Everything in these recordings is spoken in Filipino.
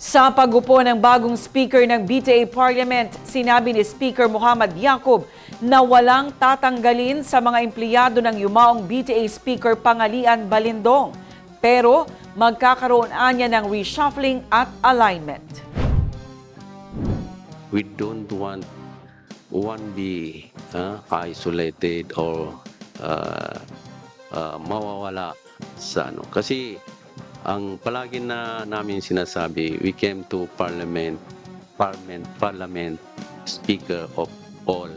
Sa pag-upo ng bagong speaker ng BTA Parliament, sinabi ni Speaker Muhammad Yacoob na walang tatanggalin sa mga empleyado ng yumaong BTA Speaker Pangalian Balindong. Pero magkakaroon anya ng reshuffling at alignment. We don't want one be isolated or mawawala sa ano. Kasi ang palagi na namin sinasabi, we came to parliament speaker of all.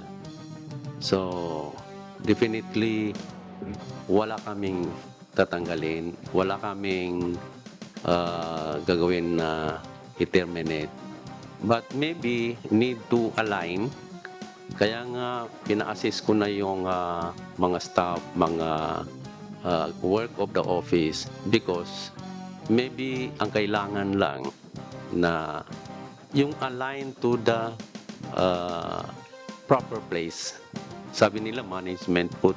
So definitely wala kaming tatanggalin, wala kaming gagawin na i-terminate. But maybe need to align. Kaya nga pina-assist ko na yung mga staff, mga work of the office, because maybe ang kailangan lang na yung align to the proper place. Sabi nila management put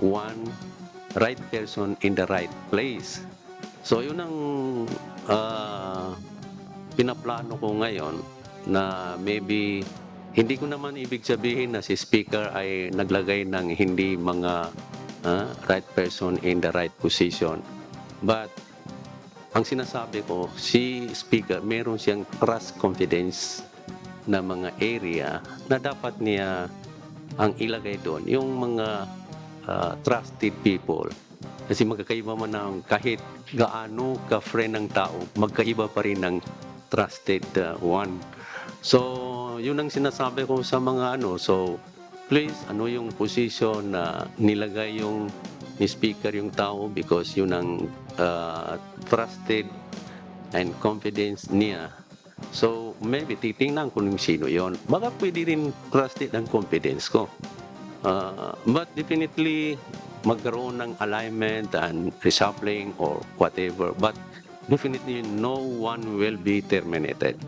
one right person in the right place. So yun ang pinaplano ko ngayon, na maybe hindi ko naman ibig sabihin na si speaker ay naglagay ng hindi mga right person in the right position. But ang sinasabi ko, si speaker meron siyang trust confidence na mga area na dapat niya ang ilagay doon, yung mga trusted people. Kasi magkakaiba man ng kahit gaano ka-friend ng tao, magkaiba pa rin ng trusted one. So, yun ang sinasabi ko sa mga so please, yung position na nilagay yung speaker yung tao, because yun ang trusted and confidence niya. So, maybe titingnan ko kung sino yon. Baka pwede rin trusted ang confidence ko. But definitely, magkaroon ng alignment and reshuffling or whatever. But definitely, no one will be terminated.